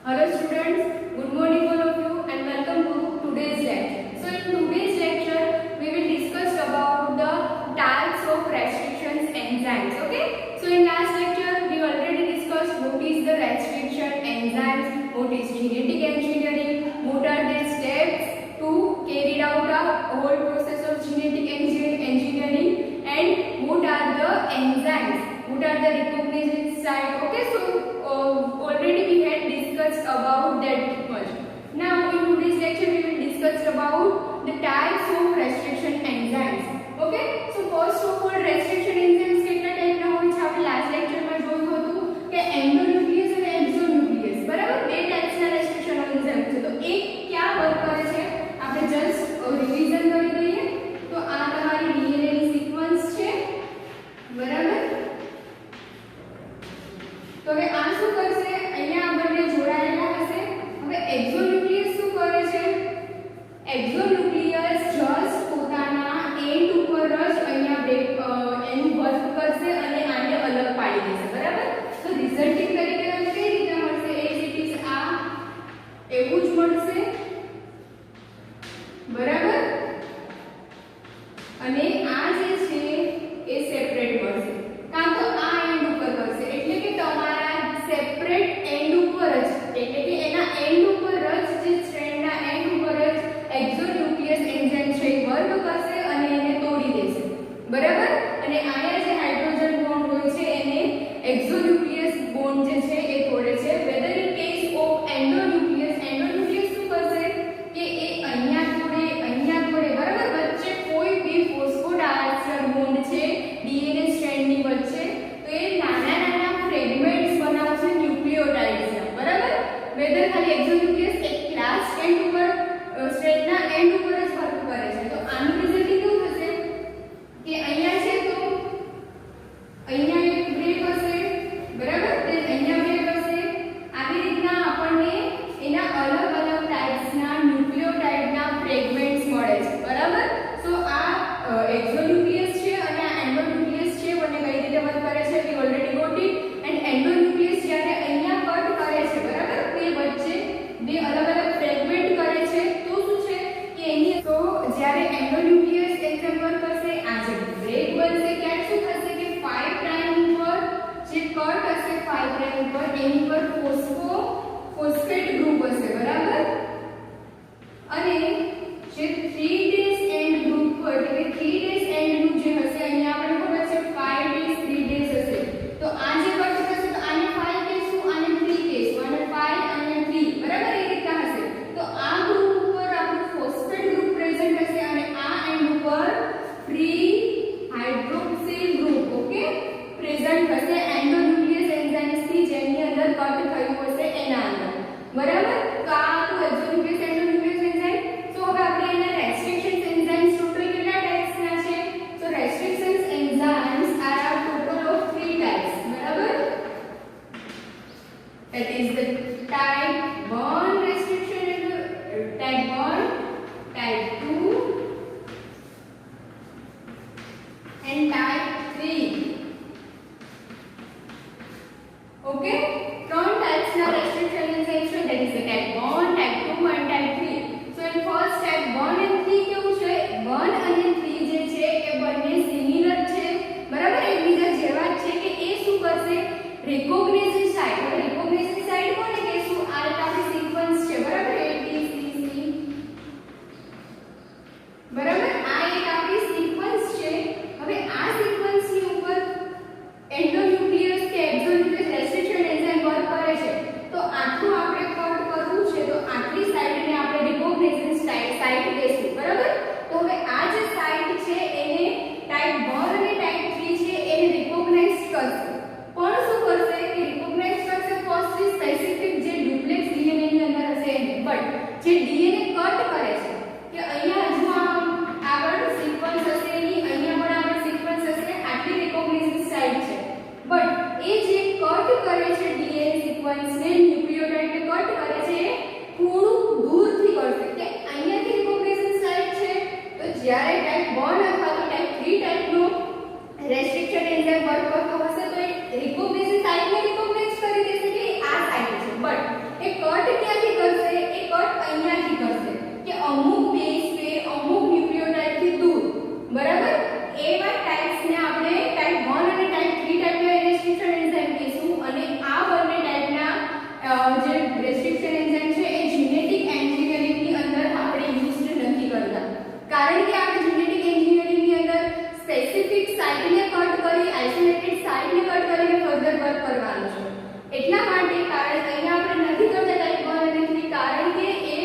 Hello students, good morning all of you and welcome to today's lecture. So in today's lecture we will discuss about the types of restrictions enzymes. Okay. So in last lecture we already discussed what is the restriction enzymes, what is genetic engineering, what are the steps to carry out a whole process of genetic engineering, and what are the enzymes, what are the recognized site. Okay. So already we had discussed about that much. Now in today's lecture we will discuss about the types of restriction enzymes. Okay, so first of all restriction enzymes કેટલા ટાઈપના હોય છે આપણે last લેક્ચરમાં જોયું હતું કે endonuclease અને એક્ઝોન્યુક્લિયસ બરાબર બે ટાઈપ્સના રેસ્ટ્રિક્શન એન્ઝાઇમ છે તો એક ક્યાં વર્ક કરે છે આપણે જસ્ટ રિવિઝન કરી દઈએ તો આ તમારી ડીએનએ ની સિક્વન્સ છે બરાબર તો હવે આ શું કરશે અહીંયા આ બંને જોડાયેલા હશે હવે એક્ઝોન્યુક્લિયસ શું કરે છે એક્ઝોન્યુક્લિયસ જસ્ટ પોતાના એન્ડ ઉપર જ અહીંયા એનું વર્ક કરશે અને આને અલગ પાડી દેશે બરાબર તો રિઝલ્ટિંગ તરીકે તમને કઈ રીતે મળશે એઝ ઇટ ઇઝ આ એવું જ મળશે બરાબર અને આ જે છે એ સેપરેટ મળશે કાં તો આ એન્ડ ઉપર કરશે એટલે કે તમારા સેપરેટ એન્ડ ઉપર જ એટલે કે એના એન્ડ ઉપર જ જે સ્ટ્રેન્ડના એન્ડ ઉપર જ એક્ઝોન્યુક્લિયસ એન્ઝાઇમ છે વર્ક કરશે અને એને તોડી દેશે બરાબર અને આયા જે હાઇડ્રોજન બોન્ડ હોય છે એને એક્ઝોન્યુક્લિયસ બોન્ડ જે છે એ તોડે છે whether in case of endonuclease શું કરશે કે એ અહીંયા તોડે બરાબર વચ્ચે કોઈ બી ફોસ્ફોડાયસ્ટર બોન્ડ છે ડીએનએ સ્ટ્રેન્ડની વચ્ચે તો એ નાના ફ્રેગમેન્ટ્સ બનાવશે ન્યુક્લિયોટાઇડ્સના બરાબર વેધર ખાલી એક્ઝોન્યુક્લિયસ એક ક્લાસ એન્ડ ઉપર સ્ટ્રેન્ડના એન્ડ ઉપર જ વર્ક કરે છે તો આનું રિઝલ્ટ કેવું થશે કે અહીંયા છે તો અહીંયા એક બ્રેક હશે બરાબર તે અહીંયા બ્રેક હશે આવી રીતના આપણને એના અલગ ટાઇપ્સના ન્યુક્લિયોટાઇડના ફ્રેગમેન્ટ્સ મળે છે બરાબર સો આ એક્ઝોન્યુક્લિયસ છે અને આ એન્ડોન્યુક્લિયસ છે બંને કઈ રીતે વર્ક કરે છે we already got it and endonuclease જ્યારે અહીંયા કટ કરે છે બરાબર તે વચ્ચે બે અલગ ફ્રેગમેન્ટ કરે છે તો શું છે કે એની તો જ્યારે એન્ડોન્યુક્લિયસ એન્ઝાઇમ વર્ક કરશે આ જે બ્રેક બનશે ત્યારે શું થશે કે 5 પ્રાઇમ ઉપર જે કટ હશે 5 પ્રાઇમ ઉપર એની પર ફોસ્ફેટ ગ્રુપ હશે બરાબર અને જે 3 ડેઝ એન્ડ ગ્રુપ પર એટલે કે 3 ડેઝ એન્ડ નું જે હશે અહીંયા આપણે ખબર છે 5 ડેઝ 3 ડેઝ હશે તો આ જે કટ થશે તો આને 5 કહેશું આને 3 કહેશું અને 5 અને 3 બરાબર એ રીતના હશે તો આ ગ્રુપ ઉપર આપણું ફોસ્ફેટ ગ્રુપ પ્રેઝન્ટ હશે અને આ એન્ડ ઉપર free hydroxyl group okay present હશે એન્ડોન્યુક્લિયસ એન્ઝાઇમ્સ થી જેની અંદર કટ થયું હશે એના અંદર બરાબર તો આ તો એક્ઝોન્યુક્લિયસ એન્ડોન્યુક્લિયસ એન્ઝાઇમ તો હવે આપણે એના રેસ્ટ્રિક્શન એન્ઝાઇમ્સ ટોટલ કેટલા ટાઇપ્સના છે તો restriction enzymes are total of 3 types બરાબર that is the type 1 restriction type 1 type 2 and type 3 okay ત્રણ ટાઇપ્સના રેસ્ટ્રિક્શન એન્ઝાઇમ્સ છે that is the type 1 type 2 and type 3 so in first type 1 and 3 કેવું છે 1 અને 3 જે છે એ બંને સિમિલર છે બરાબર એકબીજા જેવા જ છે કે એ શું કરશે રેકોગ્નિશન સાઇટ હવે રેકોગ્નિશન સાઇટ કોને કહેશું આ આપણી સિક્વન્સ છે બરાબર A B C C જે રેસ્ટ્રિક્શન એન્ઝાઇમ છે એ જેનેટિક એન્જિનિયરિંગની અંદર આપણે યુઝ નથી કરતા, કારણ કે આપણે જેનેટિક એન્જિનિયરિંગની અંદર સ્પેસિફિક સાઇટને કટ કરી, આઇસોલેટેડ સાઇટને કટ કરીને ફર્ધર વર્ક કરવાનું છે. એટલા માટે કારણ અહીંયા આપણે નથી કરતા ટાઈપ 1 અને 3, કારણ કે એ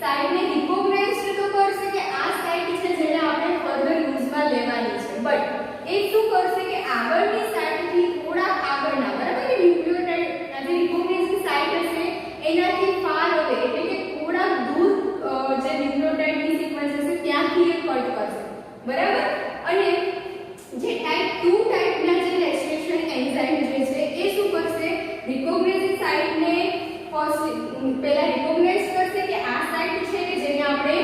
સાઇટને રિકોગ્નાઇઝ તો કરશે કે આ સાઇટ છે જેને આપણે ફર્ધર યુઝમાં લેવાની છે, બટ એ શું કરશે કે આગળની સાઇટથી થોડા આગળના, બરાબર, કે ન્યુક્લિયોટાઇડ જે રિકોગ્નાઇઝિંગ સાઇટ હશે એનાથી ફાર અવે, એટલે કે થોડા દૂર જે ન્યુક્લિયોટાઇડની સિક્વન્સ હશે ત્યાંથી એ કટ કરશે, બરાબર. અને જે ટાઈપ 2 ટાઈપના જે રેસ્ટ્રિક્શન એન્ઝાઇમ જે છે એ શું કરશે, રિકોગ્નાઇઝિંગ સાઇટને પહેલા રિકોગ્નાઇઝ કરશે કે આ સાઇટ છે કે જેને આપણે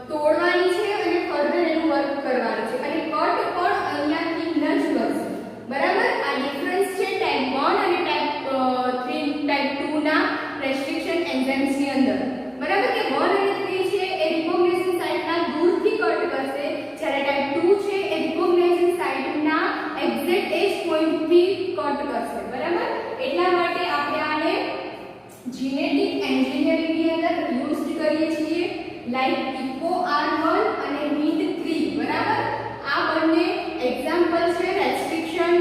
તોડવાની છે અને ફર્ધર એનું વર્ક કરવાનું છે, અને કટ પણ અહીંયાથી ન જ કરશે, બરાબર. આ ડિફરન્સ છે ટાઈપ 1 અને ટાઈપ 3 ટાઈપ 2 ના રેસ્ટ્રિક્શન એન્ઝાઇમ્સ ની અંદર, બરાબર, કે 1 અને 3 છે એ રિકોગ્નાઇઝિંગ સાઇટના દૂરથી કટ કરશે, જ્યારે ટાઈપ 2 છે એ રિકોગ્નાઇઝિંગ સાઇટના એક્ઝેક્ટ એજ પોઈન્ટથી કટ કરશે, બરાબર. એટલા માટે આપણે આને જેનેટિક એન્જિનિયરિંગની અંદર યુઝ કરીએ છીએ, લાઈક EcoR1 અને MINT3, બરાબર. આ બંને એક્ઝામ્પલ છે રેસ્ટ્રિક્શન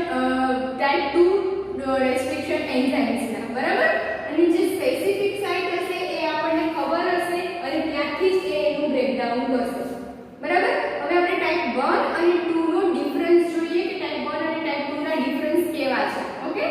ટાઈપ 2 રેસ્ટ્રિક્શન એન્ઝાઇમ્સના, બરાબર. અને જે સ્પેસિફિક સાઇટ હશે એ આપણને ખબર હશે અને ત્યાંથી જ એનું બ્રેકડાઉન કરશે, બરાબર. હવે આપણે ટાઈપ 1 અને 2 નો ડિફરન્સ જોઈએ કે ટાઈપ 1 અને ટાઈપ 2 ના ડિફરન્સ કેવા છે. Okay,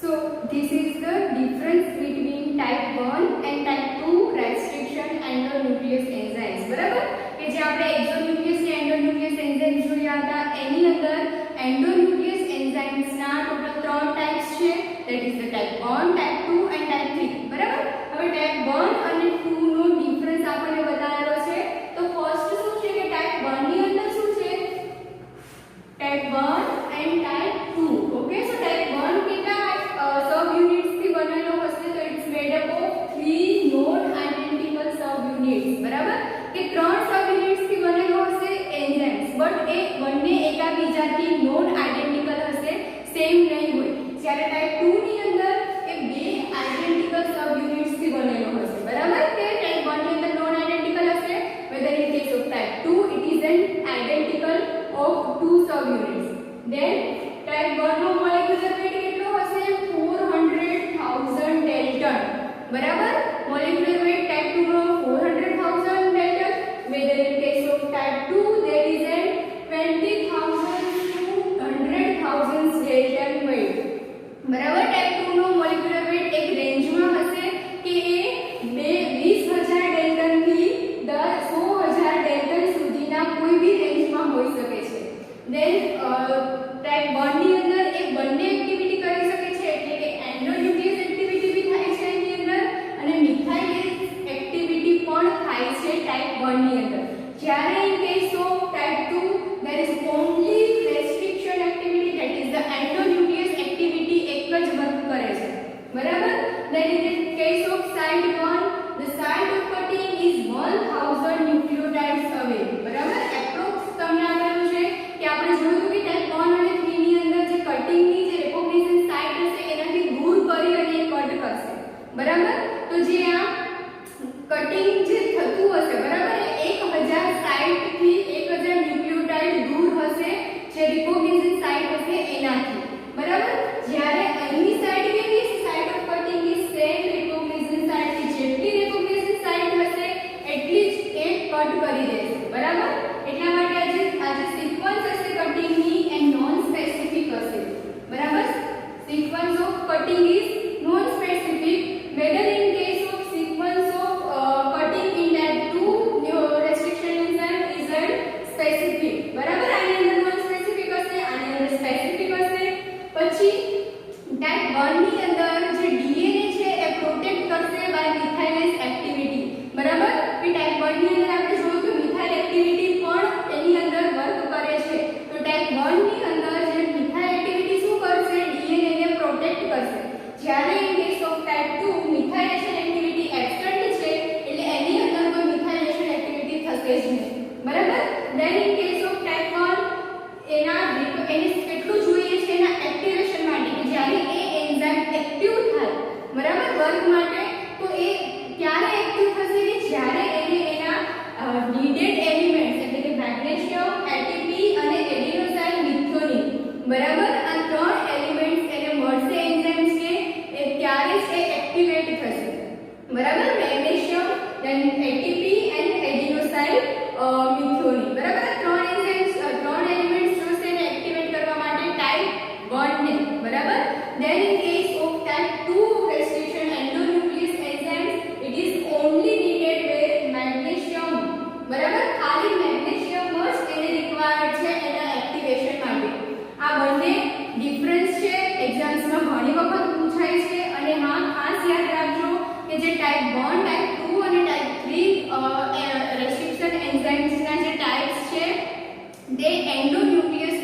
so this is the difference between type 1 and type 2 restriction endonuclease enzymes, બરાબર, કે જે આપણે એક્ઝોન્યુક્લિયસ કે એન્ડોન્યુક્લિયસ એન્ઝાઇમ્સ જોયા હતા એની અંદર એન્ડોન્યુક્લિયસ એન્ઝાઇમ્સના ટોટલ 3 ટાઈપ્સ છે, that is the type 1, type 2 and type 3, બરાબર. હવે ટાઈપ 1 અને 2 નો ડિફરન્સ આપણને બતાવેલો છે, તો ફર્સ્ટ શું છે કે ટાઈપ 1 ની અંદર શું છે, type 1 and type 2. Okay, so type 1 કેટલા સબ યુનિટ્સ થી બનેલો હશે, તો it's made up of 3 non identical sub units, બરાબર, કે 3 સબ યુનિટ્સ થી બનેલો હશે એન્ઝાઇમ્સ, બટ એ બંને એકબીજાથી નોન આઇડેન્ટિકલ હશે, સેમ નહીં હોય. જ્યારે ટાઈપ 2 ની અંદર એ 2 આઇડેન્ટિકલ સબ યુનિટ્સ થી બનેલો હશે, બરાબર, કે ટાઈપ 1 ની અંદર નોન આઇડેન્ટિકલ હશે, whether in case of type 2 it is an identical of 2 sub units. Then type 1 no molecular weight કેટલો હશે, 400,000 Dalton, બરાબર. molecular weight type 2 નો 400,000 Dalton, whether in case of type 2 there is an 20,000 to 100,000 Dalton weight, બરાબર. Type 2 નો molecular weight એક રેન્જમાં હશે કે એ 20,000 Dalton થી 100,000 ડેલ્ટન સુધીના કોઈ બી રેન્જમાં હોઈ શકે છે. ધેન ટાઈપ 1 ની અંદર એ બંને એક્ટિવિટી કરી શકે છે, એટલે કે એન્ડોન્યુક્લિયસ એક્ટિવિટી બી થાય છે એની અંદર અને મિથાઇલેઝ એક્ટિવિટી પણ થાય છે ટાઈપ 1 ની અંદર. જ્યારે in case of type 2 there is only restriction activity, that is the endonucleus activity એક જ વર્ક કરે છે, બરાબર. then in the case of site 1 the site of cutting is 1000 nucleotides away, બરાબર. એપ્રોક્સ તમને આપેલું છે કે આપણે જોયું કે ટાઈપ 1 અને 3 ની અંદર જે કટિંગ ની જે રેકોગ્નિશન સાઇટ હશે એનાથી દૂર કરી અને કટ કરશે, બરાબર. તો જે આ કટિંગ જે થતું હશે, બરાબર, એ 1000 સાઇટ થી 1000 ન્યુક્લિયોટાઇડ દૂર હશે જે રિકોગ્નિશન સાઇટ હશે એનાથી, બરાબર. જ્યારે અહીંની સાઇટ કેવી છે, સાઇટ ઓફ કટિંગ ની સેમ રિકોગ્નિશન સાઇટ થી જેટલી રિકોગ્નિશન સાઇટ હશે એટલી જ એ કટ કરી દેશે, બરાબર. એટલા માટે આ જે સિક્વન્સ હશે કટિંગ ની એ નોન સ્પેસિફિક હશે, બરાબર. Sequence of cutting is known specific, whether in case of sequence of cutting in type 2 restriction enzyme is a specific, બરાબર. આની અંદર નોન સ્પેસિફિક હશે, આની અંદર સ્પેસિફિક હશે. પછી વર્ક માટે, તો એ ત્યારે એક્ટિવ થશે કે જ્યારે એને એના નીડેડ એલિમેન્ટ્સ એટલે કે મેગ્નેશિયમ, એટીપી અને એડિનોસાઇન મિથિયોનિન, બરાબર, આ ત્રણ એલિમેન્ટ્સ એને મળશે એન્ઝાઇમ્સ કે એ ત્યારે જ એ એક્ટિવેટ થશે, બરાબર, magnesium, then ATP and adenosine methionine, બરાબર. ત્રણ એન્ઝાઇમ્સ ત્રણ એલિમેન્ટ્સ જોશે એને એક્ટિવેટ કરવા માટે ટાઈપ 1 ને, બરાબર. then in case of type 2 restriction endonuclease enzymes it is only needed where magnesium, બરાબર, ખાલી મેગ્નેશિયમ જ એને રિક્વાયર્ડ છે એના એક્ટિવેશન માટે. આ બંને ડિફરન્સ છે, એક્ઝામ્સમાં ઘણી વખત પૂછાય છે. અને હા, ખાસ યાદ રાખજો કે જે ટાઈપ 1, ટાઈપ 2 અને ટાઈપ 3 રેસ્ટ્રિક્શન એન્ઝાઇમ્સના જે ટાઈપ્સ છે તે એન્ડોન્યુક્લિયસ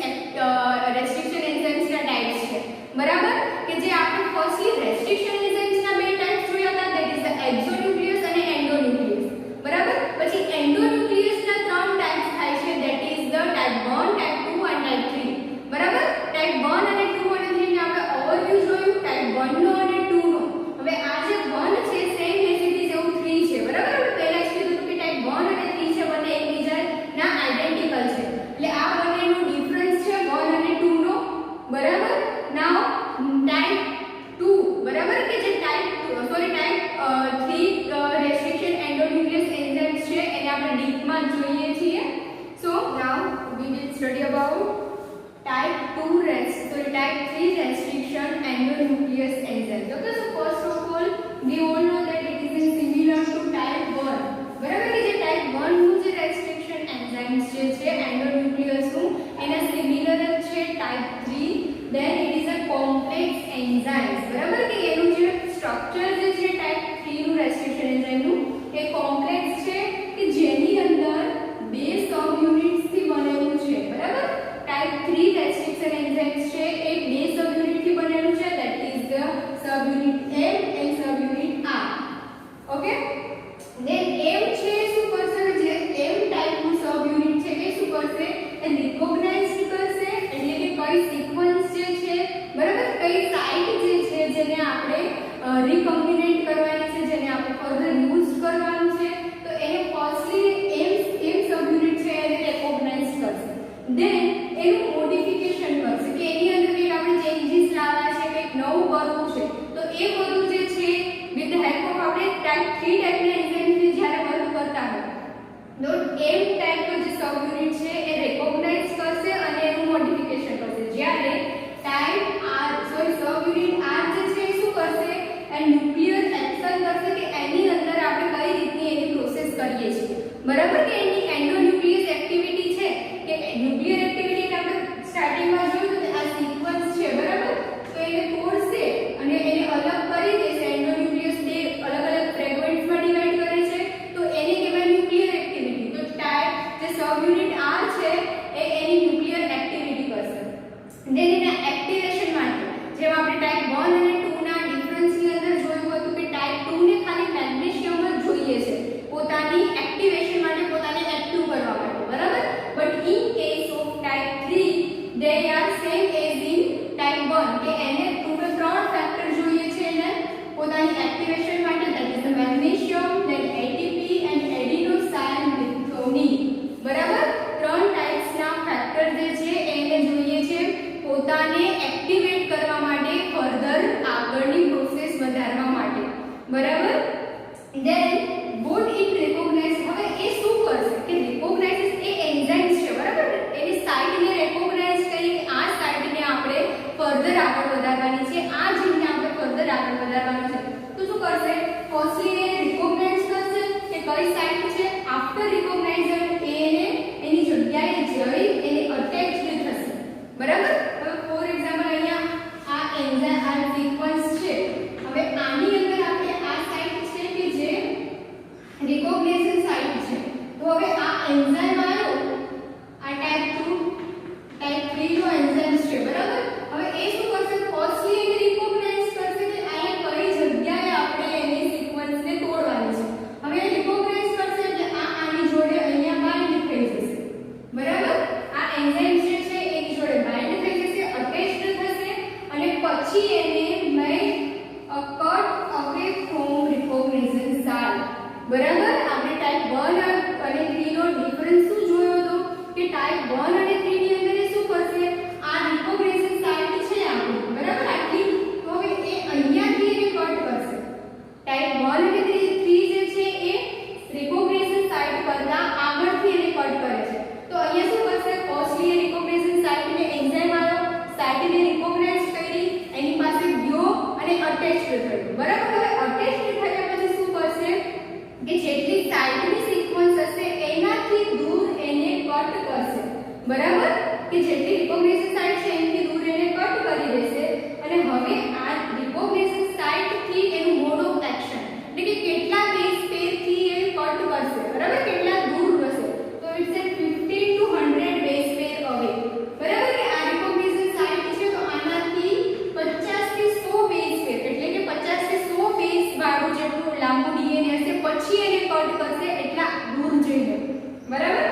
રેસ્ટ્રિક્શન એન્ઝાઇમ્સના ટાઈપ્સ છે, બરાબર, કે જે આપણે ફર્સ્ટલી રેસ્ટ્રિક્શન એન્ઝાઇમ્સના બે ટાઈપ્સ જોયા હતા, ધેટ ઇઝ ધ એક્ઝોન્યુક્લિયસ અને એન્ડોન્યુક્લિયસ, બરાબર. પછી એન્ડોન્યુક્લિયસના ત્રણ ટાઈપ્સ થાય છે, that is the type 1, type 2 અને ટાઈપ 3, બરાબર. ટાઈપ 1 અને 2 અને 3 ને આપણે ઓવરવ્યુ જોયું, ટાઈપ 1 નો અને 2 નો. હવે આ જે 1 છે સેમ એઝ ઇટ ઇઝ એવું 3 છે, બરાબર. આપણે પહેલા જ કીધું કે ટાઈપ 1 અને 3 છે, બંને એકબીજાના આઇડેન્ટિકલ છે, એટલે આ બંનેનો ડિફરન્સ છે 1 અને 2 નો, બરાબર. નાઉ ટાઈપ 2, બરાબર, કે જે ટાઈપ 3 રેસ્ટ્રિક્શન એન્ડોન્યુક્લિયસ એન્ઝાઇમ્સ છે એને આપણે ડીપમાં જોઈએ છીએ. So now we will study about type 3 restriction endonuclease enzymes. Okay, so first of all we all know that it is similar to type 1, બરાબર, કે જે type 1 નું જે restriction enzymes જે છે endonuclease નું એના સિમિલર જ છે type 3. then it is a complex enzymes, બરાબર, કે એનું જે સ્ટ્રક્ચર જે છે type 3 નું restriction enzyme નું એ કોમ્પ્લેક્સ છે કે જેની અંદર બે સબ યુનિટ્સ થી બનેલું છે, બરાબર. type 3 restriction enzymes છે એ બે સબ યુનિટ થી બનેલું છે, that is the subunit M and subunit R. okay, then M છે શું કરશે, જે M type નું સબ યુનિટ છે એ શું કરશે, એ રિકોગ્નાઇઝ કરશે, એટલે કે કઈ સિક્વન્સ જે છે, બરાબર, કઈ સાઇટ જે છે જેને આપણે રીકોમ્બિનેટ કરવાની છે, જેને આપણે ફર્ધર યુઝ કરવાનું છે, તો એને ફર્સ્ટલી M સબ યુનિટ છે એને રિકોગ્નાઇઝ કરશે. then એનું મોડિફિકેશન કરશે કે એની અંદર કંઈક આપણે ચેન્જીસ લાવવા છે, કંઈક નવું કરવું છે, તો એ બધું જે છે વિથ હેલ્પ ઓફ આપણે ટાઈપ 3 ટાઈપના એન્ઝાઇમ્સથી જ્યારે વર્ક કરતા હોય તો M ટાઈપનો જે સબ યુનિટ છે એ રેકોગ્નાઇઝ કરશે અને એનું મોડિફિકેશન કરશે. જ્યારે ટાઈપ સબ યુનિટ R જે છે એ શું કરશે, એ ન્યુક્લિયર એક્શન કરશે કે એની અંદર આપણે કઈ રીતની એની પ્રોસેસ કરીએ છીએ, બરાબર, કે એની એન્ડોન્યુક્લિયસ એક્ટિવિટી છે કે ન્યુક્લિયર એક્ટિવિટી આપણે સ્ટાર્ટિંગમાં જોયું તો આ સિક્વન્સ છે, બરાબર, તો એને તોડશે અને એને અલગ કરી દેશે. એન્ડોન્યુક્લિયસ બે અલગ અલગ ફ્રેગમેન્ટ્સમાં ડિવાઇડ કરે છે, તો એને કહેવાય ન્યુક્લિયર એક્ટિવિટી. તો ટાઈપ જે સબ યુનિટ R છે એ એની ન્યુક્લિયર એક્ટિવિટી કરશે. then એના એક્ટિવેશન માટે જેમ આપણે ટાઈપ 1 અને 2 ના ડિફરન્સની અંદર જોયું હતું કે ટાઈપ 2 ને ખાલી મેગ્નેશિયમ જ જોઈએ છે પોતાની એક્ટિવેશન માટે, પોતાને એક્ટિવ કરવા માટે, બરાબર. but in case of type 3 they are same as in type 1, કે એને ટોટલ ત્રણ ફેક્ટર જોઈએ છે એને પોતાની એક્ટિવેશન માટે, that is the magnesium, then ATP and adenosine methionine, બરાબર. ત્રણ ટાઈપ્સના ફેક્ટર જે છે એને જોઈએ છે પોતાને એક્ટિવેટ કરવા માટે, ફર્ધર આગળની પ્રોસેસ વધારવા માટે, બરાબર. then would it recognize, હવે એ શું કરશે કે recognize એ એન્ઝાઇમ્સ છે, બરાબર, એની સાઇટને રેકોગ્નાઇઝ કરી કે આ સાઇટને આપણે ફર્ધર આગળ વધારવાની છે, આ જીનને આપણે ફર્ધર આગળ વધારવાનું છે, તો શું કરશે, ફર્સ્ટલી એ રિકોગ્નાઇઝ કરશે કે કઈ સાઇટ છે. આફ્ટર રિકોગ્નાઇઝર એને એની જગ્યાએ જઈ એને અટેચ્ડ થશે, બરાબર. હવે ફોર એક્ઝામ્પલ અહીંયા આ એન્ઝાઇમ આ સિક્વન્સ છે, હવે આની અંદર આપણે આ સાઇટ છે કે જે રિકોગ્નિશન સાઇટ છે, તો હવે આ એન્ઝાઇમ આવ્યો, આ ટાઈપ 2 ટાઈપ 3 નો એન્ઝાઇમ છે, બરાબર. હવે એ શું કરશે, ફર્સ્ટલી એને રિકોગ્નાઇઝ કરશે કે અહીંયા કઈ જગ્યાએ આપણે એની સિક્વન્સને તોડવાની છે. હવે એ રિકોગ્નાઇઝ કરશે એટલે આની જોડે અહીંયા બાઇન્ડ થઈ જશે, બરાબર. આ એન્ઝાઇમ જે છે એની જોડે બાઇન્ડ થઈ જશે બરાબર. આપણે ટાઈપ 1 અને 3 નો ડિફરન્સ શું જોયો હતો કે ટાઈપ 1 અને 3 ની અંદર એ શું કરશે, આ રિકોગ્નિશન સાઇટ છે આપણી, બરાબર, આટલી, તો હવે એ અહીંયાથી એને કટ કરશે. ટાઈપ 1 અને 3 જે છે એ રિકોગ્નિશન સાઇટ કરતા આગળથી એને કટ કરે છે. તો અહીંયા શું કરશે, ફર્સ્ટલી એ રિકોગ્નિશન સાઇટને એન્ઝાઇમ આવ્યો, સાઇટને રિકોગ્નાઇઝ કરી, એની પાસે ગયો અને અટેચ્ડ થયો, બરાબર. હવે અટેચ્ડ થયા પછી શું કરશે કે જેટલી સાઇટની સિક્વન્સ હશે એનાથી દૂર એને કટ કરશે, બરાબર, કે જેટલી રિકોગ્નિશન સાઇટ છે એનાથી દૂર એને કટ કરી દેશે. અને હવે આ રિકોગ્નિશન સાઇટ થી એનું મોડ ઓફ એક્શન એટલે કે કેટલા બેઝ પેર થી એ કટ કરશે, બરાબર, કેટલા દૂર હશે. તો it's a 50 to 100 base pair away, બરાબર, કે આ રિકોગ્નિશન સાઇટ છે તો આનાથી 50 થી 100 બેઝ પેર એટલે કે 50 થી 100 બેઝ વાળું જેટલું લાંબુ ડીએનએ હશે પછી એને કટ કરશે એટલા દૂર જઈને, બરાબર.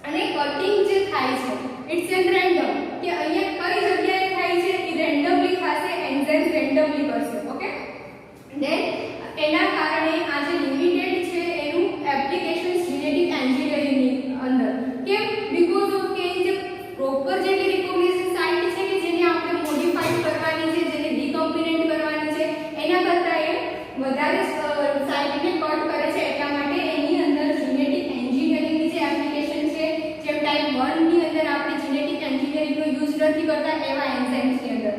અને કટિંગ જે થાય છે ઇટ્સ એન રેન્ડમ, કે અહીંયા કઈ જગ્યાએ થાય છે એ રેન્ડમલી થશે, એન્ઝાઇમ રેન્ડમલી કરશે. ઓકે, ધેન એના કારણે આ જે લિમિટેડ છે એનું એપ્લિકેશન જેનેટિક એન્જિનિયરિંગ ની અંદર, કેમ, બીકોઝ ઓફ કે જે પ્રોપર જે રિકોગ્નિશન સાઇટ છે કે જેને આપણે મોડિફાઈડ કરવાની છે, જેને ડીકોમ્બિનેટ કરવાની છે, એના કરતા એ વધારે સાઇટને કટ કરે છે. એટલા માટે એની અંદર જેનેટિક એન્જિનિયરિંગની જે એપ્લિકેશન છે, જેમ ટાઈપ 1 ની અંદર આપણે જેનેટિક એન્જિનિયરિંગનો યુઝ નથી કરતા એવા એન્ઝાઇમ્સ ની અંદર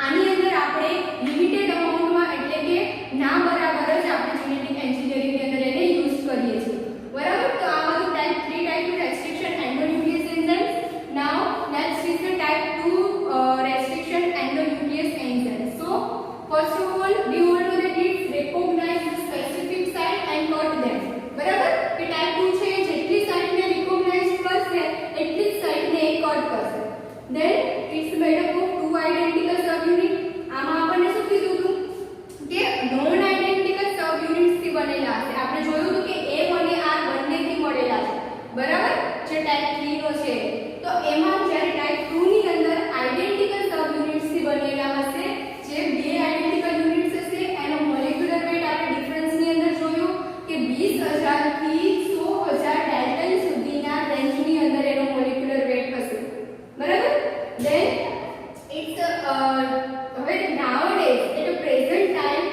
આની અંદર આપણે લિમિટેડ અમાઉન્ટમાં એટલે કે ના બરાબર જ આપણે જેનેટિક એન્જિનિયરિંગ ની અંદર એને યુઝ કરીએ છીએ, બરાબર. તો આ બધું type 3 type 2 restriction endonuclease enzymes. Now let's see the type 2 restriction endonuclease enzymes. So first of all we all know that it recognize the specific site and cut them, બરાબર, કે ટાઈપ 2 છે જેટલી સાઇટને રિકોગ્નાઇઝ કરશે એટલી જ સાઇટને એ cut કરશે. then it's made up of two identical subunit. આમાં આપણને શું કીધું હતું કે નોન આઇડેન્ટિકલ સબયુનિટ્સ થી બનેલા હશે. આપણે જોયું હતું કે M અને R બંનેથી મળેલા છે, બરાબર, જે ટાઈપ 3 નો છે. તો એમાં જ્યારે ટાઈપ 2 ની અંદર આઇડેન્ટિકલ સબયુનિટ્સ થી બનેલા હશે, જે બે આઇડેન્ટિકલ યુનિટ્સ હશે એનો મોલેક્યુલર વેટ આપણે ડિફરન્સ ની અંદર જોયું કે 20000 થી 100000 ડાલ્ટન સુધીના રેન્જની અંદર એનો મોલેક્યુલર વેટ હશે, બરાબર. then it's હવે nowadays at a present time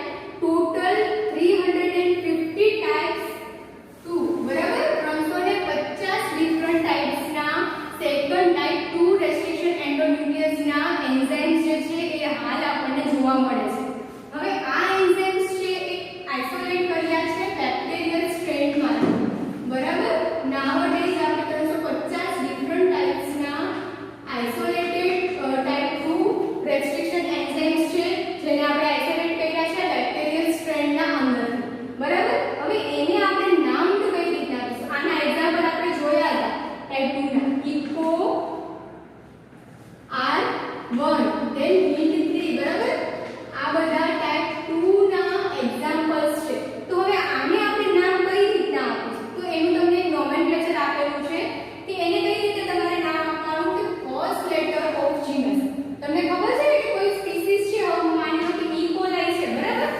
total 350 types to, બરાબર, 350 ડિફરન્ટ ટાઇપ્સ ના સેકન્ડ ટાઈપ 2 રેસ્ટ્રિક્શન એન્ડોન્યુક્લિયસ ના એન્ઝાઇમ્સ જે છે એ હાલ આપણને જોવા મળે છે. હવે આ એન્ઝાઇમ્સ છે એ આઇસોલેટ કર્યા છે બેક્ટેરિયલ સ્ટ્રેન્ડમાં, બરાબર. નાઉઅડેઝ આપણે 350 ડિફરન્ટ ટાઇપ્સ ના આઇસોલેટેડ ટાઈપ 2 રેસ્ટ્રિક્શન એન્ઝાઇમ્સ છે જેને આપણે આઇસોલેટ કર્યા છે બેક્ટેરિયલ સ્ટ્રેન્ડના અંદર, બરાબર. હવે એને આપણે નામ તો કઈ રીતના આપીશું, આના એક્ઝામ્પલ આપણે જોયા હતા ટાઈપ 2 ના ઇકો R1 then HINT3, બરાબર. આ બધા ટાઈપ 2 ના એક્ઝામ્પલ્સ છે. તો હવે આને આપણે નામ કઈ રીતના આપીશું, તો એનું તમને નોમેનક્લેચર આપેલું છે કે એને કઈ રીતે તમારે નામ આપવાનું કે ફર્સ્ટ લેટર ઓફ જીનસ. તમને ખબર છે કે કોઈ સ્પીસીસ છે, હવે માની લો કે E. coli છે, બરાબર.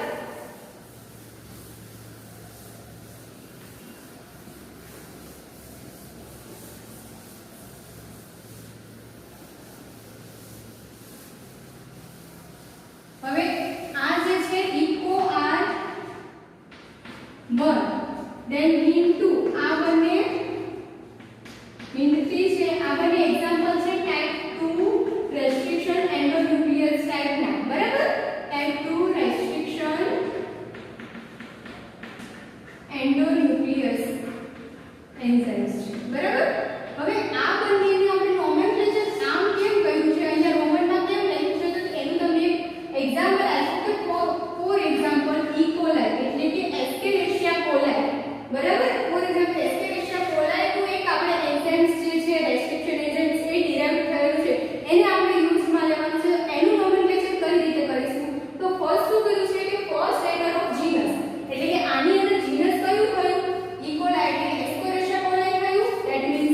હવે આ જે છે ઇકો R1 then HINT2, આ બંને HINT3 છે, આ બંને એક્ઝામ્પલ છે ટાઈપ 2 રેસ્ટ્રિક્શન એન્ડોન્યુક્લિયસ ટાઈપના, બરાબર. ટાઈપ 2 રેસ્ટ્રિક્શન એન્ડોન્યુક્લિયસ એન્ઝાઇમ્સ છે, બરાબર. હવે આ બંનેને આપણે નોમેનક્લેચર નામ કેમ કહ્યું છે, અહીંયા રોમનમાં કેમ લખ્યું છે, તો એનું તમને એક્ઝામ્પલ આપ્યું કે ફોર એક્ઝામ્પલ E. coli એટલે કે એસ્કેલેશિયા કોલાઈ, બરાબર. ફોર એક્ઝામ્પલ એસ્કેલેશિયા કોલાઈ નું એક આપણે એન્ઝાઇમ્સ જે છે રેસ્ટ્રિક્શન એન્ઝાઇમ્સ એ ડિરાઇવ થયેલું છે એને આપણે યુઝમાં લેવાનું છે. એનું નોમેનક્લેચર કઈ રીતે કરીશું, તો ફર્સ્ટ શું કર્યું છે કે ફર્સ્ટ લેટર ઓફ જીનસ એટલે કે આની અંદર જીનસ કયું થયું, E. coli એટલે એસ્કેલેશિયા કોલાઈ થયું, ધેટ મીન્સ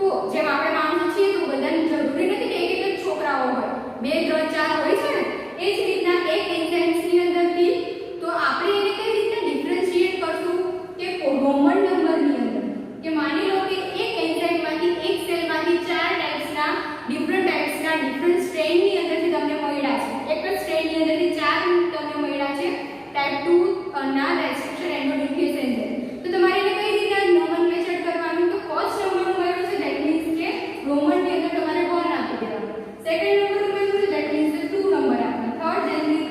તો જેમ આપણે માણસો છીએ તો બધાની જરૂરી નથી કે એક એક છોકરાઓ હોય, 2 3 4 હોય છે ને, એ જ રીતના એક એન્ઝાઇમ્સની અંદરથી તો આપણે એને કઈ રીતે ડિફરન્શિએટ કરશું કે રોમન નંબરની અંદર, કે માની લો કે એક એન્ઝાઇમમાંથી એક સેલમાંથી 4 ટાઈપ્સના ડિફરન્ટ સ્ટ્રેનની અંદરથી તમને મળ્યા છે, એક જ સ્ટ્રેનની અંદરથી 4 તમને મળ્યા છે ટાઈપ 2 ના રેસ્ટ્રિક્શન એન્ડોન્યુક્લિયસ એન્ઝાઇમ. તો તમારે એને કઈ રીતે નોમેનક્લેચર કરવાનું, તો ફર્સ્ટ નંબરનું મળ્યું છે ધેટ મીન્સ કે રોમનની અંદર તમારે 1 આપી દેવાનું, સેકન્ડ નંબરનું મળ્યું છે ધેટ મીન્સ કે 2 નંબર આપવાના, થર્ડ ધેટ મીન્સ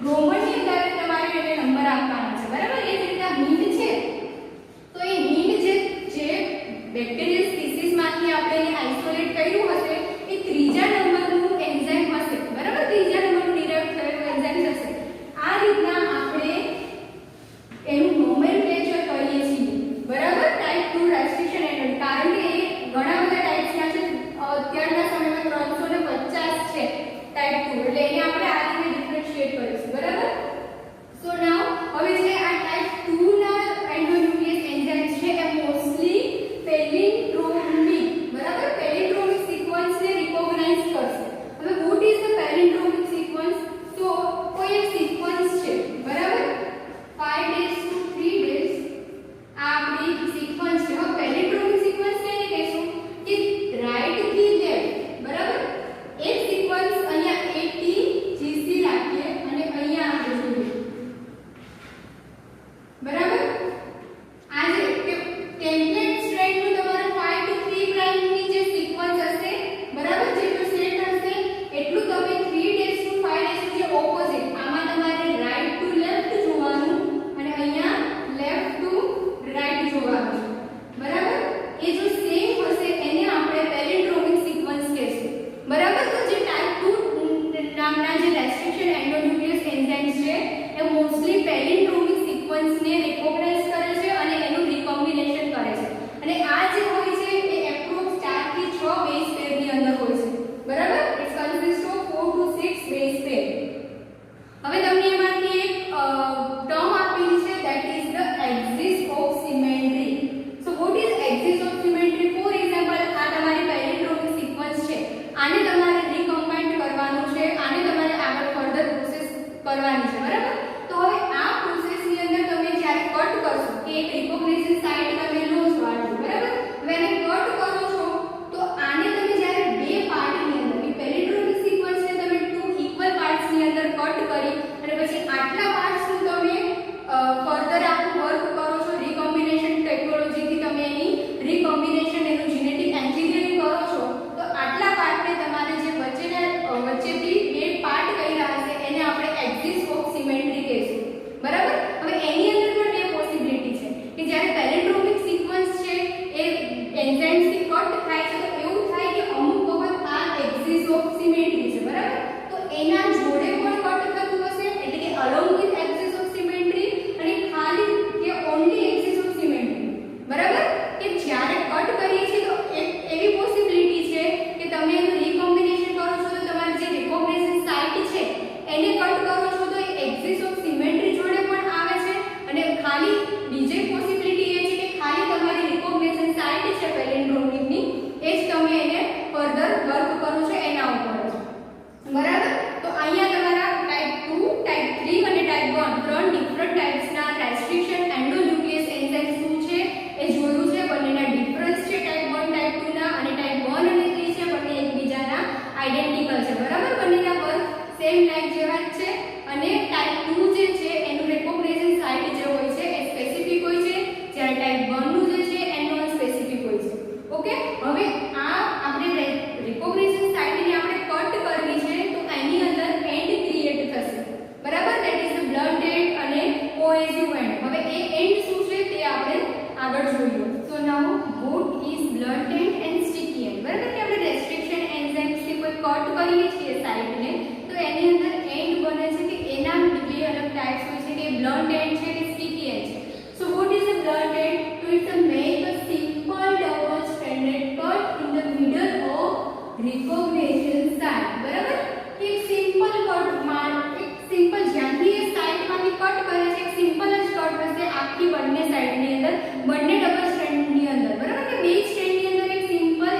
રોમનની અંદર તમારે એને નંબર આપવાના છે, બરાબર. એ જ રીતે હિંડ છે તો એ હિંડ જે બેક્ટેરિયલ સ્પીસીસમાંથી આપણે એને આઇસોલેટ કર્યું હશે એ ત્રીજા નંબરનું એન્ઝાઇમ હશે, બરાબર. ત્રીજા નંબરનું ડિરાઇવ થયેલું એન્ઝાઇમ હશે. આ રીતના આપણે એનું નોમેનક્લેચર કરીએ છીએ, બરાબર. ટાઈપ 2 રેસ્ટ્રિક્શન એન્ડોન, કારણ કે એ ઘણા બધા ટાઈપ્સના છે, અત્યારના સમયમાં 350 છે ટાઈપ 2, એટલે એને આપણે આ રીતે ડિફરન્શિએટ કરીશું, બરાબર. સો નાઉ હવે જે આ ટાઈપ 2 ના એન્ડોન્યુક્લિયસ એન્ઝાઇમ્સ છે એ મોસ્ટલી પેલિન્ડ્રોમિક, બરાબર, પેલિન્ડ્રોમિક સિક્વન્સને રિકોગ્નાઇઝ કરશે. હવે vote is the palindromic sequence? તો કોઈ એક સિક્વન્સ છે, બરાબર, 5 days to 3 days આ આપણી સિક્વન્સ છે. હવે પેલિન્ડ્રોમિક સિક્વન્સ કેને કહેશું કે રાઈટ થી લેફ્ટ, બરાબર. એક સિક્વન્સ અહીંયા AT GC રાખીએ અને અહીંયા આપણે જોઈએ, બરાબર. આ જે ટેમ્પલેટ સ્ટ્રેન્ડનું તમારું 5 to 3 પ્રાઇમની જે સિક્વન્સ હશે, બરાબર, જેટલું સેટ હશે એટલું તમે 3 days to 5 days જે ઓપોઝિટ, આમાં તમારે રાઈટ ટુ લેફ્ટ જોવાનું અને અહીંયા લેફ્ટ ટુ રાઈટ જોવાનું, બરાબર. એ જો સેમ હશે એને આપણે પેલિન્ડ્રોમિક સિક્વન્સ કહેશું, બરાબર. તો જે ટાઈપ 2 નામના જે રેસ્ટ્રિક્શન એન્ડોન્યુક્લિયસ એન્ઝાઇમ્સ છે એ મોસ્ટલી પેલિન્ડ્રોમિક સિક્વન્સને રિકોગ્નાઇઝ કરે છે અને એનું રિકોમ્બિનેશન કરે છે. અને આ જે હોય છે એ એપ્રોક્સ 4 થી 6 બેઝ પેરની અંદર હોય છે, બરાબર. It consist of 4 to 6 base પેર. હવે તમને એમાંથી એક ટર્મ આપેલી છે that is the axis of symmetry. So what is axis of symmetry? For example આ તમારી પેલિન્ડ્રોમિક સિક્વન્સ છે, આને તમારે રીકમ્બાઇન્ડ કરવાનું છે, આને તમારે આગળ ફર્ધર પ્રોસેસ કરવાની છે, બરાબર. તો હવે આ પ્રોસેસની અંદર તમે જ્યારે કટ કરશો કે એક રિકોગ્નિશન સાઇટ તમે લો છો આટલું, બરાબર. હવે એને કટ કરો છો તો આને તમે જ્યારે બે પાર્ટની અંદર કે પેલિન્ડ્રોમિક સિક્વન્સને તમે 2 ઇક્વલ પાર્ટ્સની અંદર કટ કરી અને પછી આટલા પાર્ટ્સનું તમે ફર્ધર આખું વર્ક કરો છો, રીકોમ્બિનેશન ટેકનોલોજીથી તમે એની રીકોમ્બિનેશન એનું જેનેટિક એન્જિનિયરિંગ કરો છો, તો આટલા પાર્ટને તમારે જે વચ્ચેથી બે પાર્ટ કર્યા હશે એને આપણે એક્સિસ ઓફ સિમેટ્રી કહીશું, બરાબર. હવે એની અંદર પણ બે પોસિબિલિટી છે કે જ્યારે પેલિન્ડ્રોમિક સિક્વન્સ છે એ એન્ઝાઇમ્સથી કટ થાય છે તો એવું થાય કે અમુક વખત આ એક્સિસ ઓફ સિમેટ્રી છે, બરાબર. તો એના જોડે પણ કટ થતું હશે, એટલે કે along with axis of symmetry અને ખાલી કે ઓન્લી એક્સિસ ઓફ સિમેટ્રી, બરાબર. કે જ્યારે કટ કરીએ છીએ તો એક એવી પોસિબિલિટી છે કે તમે એનું રીકોમ્બિનેશન કરો છો તો તમારી જે રિકોગ્નિશન સાઇટ છે એને કટ કરો છો તો એક્સિસ ઓફ સિમેટ્રી જોડે પણ આવે છે, અને ખાલી બીજી પોસિબિલિટી એ છે કે ખાલી તમારી રિકોગ્નિશન સાઇટ છે પેલિન્ડ્રોમિકની એ જ તમે એને ફર્ધર વર્ક કરો છો એના ઉપર જ, બરાબર. તો અહીંયા તમારા ટાઈપ 2, ટાઈપ 3 અને ટાઈપ 1 ત્રણ ડિફરન્ટ ટાઈપ્સના રેસ્ટ્રિક્શન એન્ડોન્યુક્લિયસ એન્ઝાઇમ શું છે એ જોયું છે. બંનેના ડિફરન્સ છે ટાઈપ 1 ટાઈપ 2 ના, અને ટાઈપ 1 અને 3 છે બંને એકબીજાના આઇડેન્ટિકલ છે, બરાબર. બંનેના વર્ક સેમ લાઈક જેવા જ છે. અને ટાઈપ 2 જે છે એનું રિકોગ્નિશન સાઇટ જે હોય છે એ સ્પેસિફિક હોય છે, જ્યારે ટાઈપ 1 નું જે છે એ નોન સ્પેસિફિક હોય છે. ઓકે. હવે આ આપણે રિકોગ્નિશન સાઇટને આપણે કટ કરવી છે તો એની અંદર એન્ડ ક્રિએટ થશે, બરાબર. That is the blunt and અને કોહેઝિવ એન્ડ. હવે એ એન્ડ શું છે તે આપણે આગળ જોઈએ. So now what is blunt end and sticky end, બરાબર. કે આપણે રેસ્ટ્રિક્શન એન્ઝાઇમ્સથી કોઈ કટ કરીએ છીએ સાઇટને તો એની અંદર એન્ડ બને છે કે એના બે અલગ ટાઈપ્સ હોય છે કે બ્લન્ટ એન્ડ છે કે સ્ટિકી એન્ડ છે. So what is the blunt end? તો it's a make a simple double stranded cut in the middle of recognition site, બરાબર. એક સિમ્પલ કટમાં એક સિમ્પલ જ્યાંથી એ સાઇટમાંથી કટ કરે છે એક સિમ્પલ જ કટ હશે આખી બંને સાઇડની અંદર, બંને ડબલ સ્ટ્રેન્ડની અંદર, બરાબર. કે બે સ્ટ્રેન્ડની અંદર એક સિમ્પલ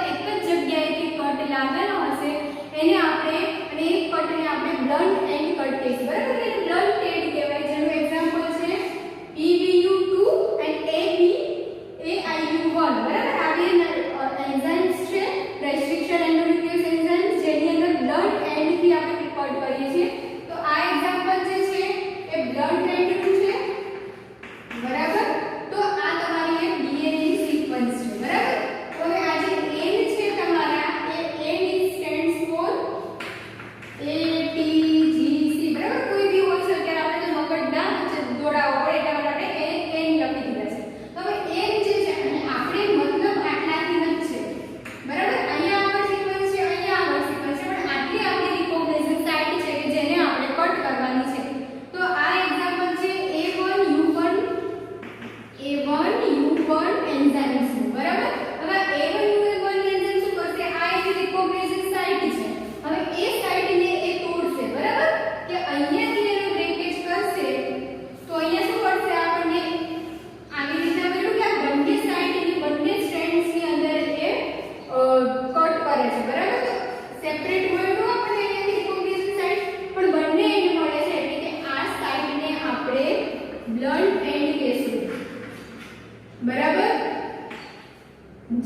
બરાબર.